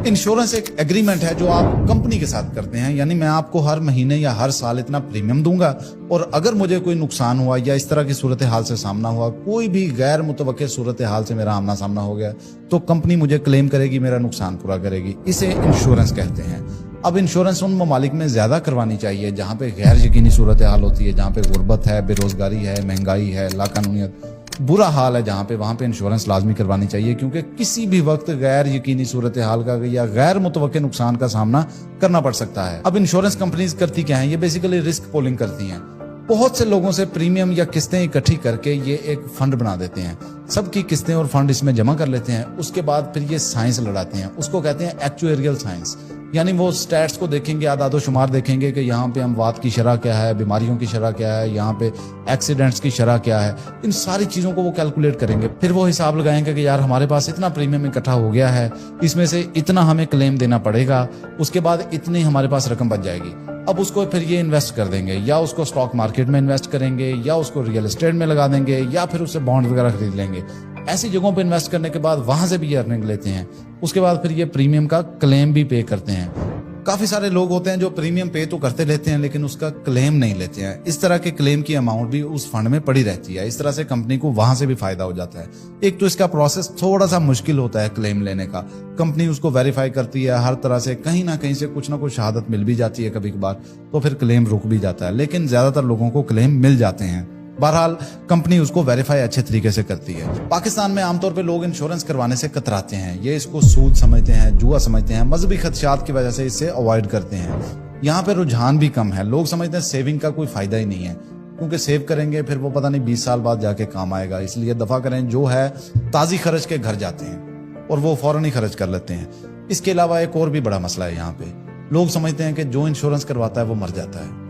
Insurance एक agreement है जो आप कंपनी के साथ करते हैं, यानी मैं आपको हर महीने या हर साल इतना प्रीमियम दूंगा और अगर मुझे कोई नुकसान हुआ या इस तरह की सूरत हाल से सामना हुआ, कोई भी गैर मुतवक्के सूरत हाल से मेरा आमना सामना हो गया, तो कंपनी मुझे क्लेम करेगी, मेरा नुकसान पूरा करेगी। इसे इंश्योरेंस कहते हैं। अब इंश्योरेंस उन ममालिक में ज्यादा करवानी चाहिए जहां पे गैर यकीनी सूरत हाल होती है, जहां पे गुर्बत है, बेरोजगारी है, महंगाई है, लाकानूनियत, बुरा हाल है जहां पे, वहां पे इंश्योरेंस लाजमी करवानी चाहिए, क्योंकि किसी भी वक्त गैर यकीनी सूरत हाल का या गैर मुतवक्के नुकसान का सामना करना पड़ सकता है। अब इंश्योरेंस कंपनीज करती क्या है? ये बेसिकली रिस्क पोलिंग करती हैं। बहुत से लोगों से प्रीमियम या किस्तें इकट्ठी करके ये एक फंड बना देते हैं, सबकी किस्तें और फंड इसमें जमा कर लेते हैं। उसके बाद फिर ये साइंस लड़ाते हैं, उसको कहते हैं एक्चुएरियल साइंस, यानी वो स्टैट्स को देखेंगे, आदादो शुमार देखेंगे कि यहाँ पे अमवात की शरह क्या है, बीमारियों की शरह क्या है, यहाँ पे एक्सीडेंट्स की शरह क्या है, इन सारी चीजों को वो कैलकुलेट करेंगे। फिर वो हिसाब लगाएंगे कि यार हमारे पास इतना प्रीमियम इकट्ठा हो गया है, इसमें से इतना हमें क्लेम देना पड़ेगा, उसके बाद इतनी हमारे पास रकम बच जाएगी। अब उसको फिर ये इन्वेस्ट कर देंगे, या उसको स्टॉक मार्केट में इन्वेस्ट करेंगे, या उसको रियल एस्टेट में लगा देंगे, या फिर उससे बॉन्ड वगैरह खरीद लेंगे। ऐसी जगहों पे इन्वेस्ट करने के बाद वहां से भी ये अर्निंग लेते हैं। उसके बाद फिर ये प्रीमियम का क्लेम भी पे करते हैं। काफी सारे लोग होते हैं जो प्रीमियम पे तो करते लेते हैं लेकिन उसका क्लेम नहीं लेते हैं। इस तरह के क्लेम की अमाउंट भी उस फंड में पड़ी रहती है। इस तरह से कंपनी को वहां से भी फायदा हो जाता है। एक तो इसका प्रोसेस थोड़ा सा मुश्किल होता है क्लेम लेने का। कंपनी उसको वेरीफाई करती है हर तरह से, कहीं ना कहीं से कुछ ना कुछ शहादत मिल भी जाती है कभी कभार, तो फिर क्लेम रुक भी जाता है, लेकिन ज्यादातर लोगों को क्लेम मिल जाते हैं। बहरहाल कंपनी उसको वेरीफाई अच्छे तरीके से करती है। पाकिस्तान में आमतौर पे लोग इंश्योरेंस करवाने से कतराते हैं। ये इसको सूद समझते हैं, जुआ समझते हैं, मजहबी खदशात की वजह से इससे अवॉइड करते हैं। यहाँ पे रुझान भी कम है। लोग समझते हैं सेविंग का कोई फायदा ही नहीं है, क्योंकि सेव करेंगे फिर वो पता नहीं 20 साल बाद जाके काम आएगा। इसलिए दफा करें, जो है ताजी खर्च के घर जाते हैं और वो फौरन ही खर्च कर लेते हैं। इसके अलावा एक और भी बड़ा मसला है यहाँ पे, लोग समझते हैं कि जो इंश्योरेंस करवाता है वो मर जाता है।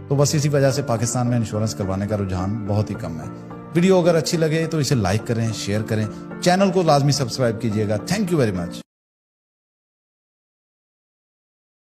तो बस इसी वजह से पाकिस्तान में इंश्योरेंस करवाने का रुझान बहुत ही कम है। वीडियो अगर अच्छी लगे तो इसे लाइक करें, शेयर करें, चैनल को लाजमी सब्सक्राइब कीजिएगा। Thank you very much.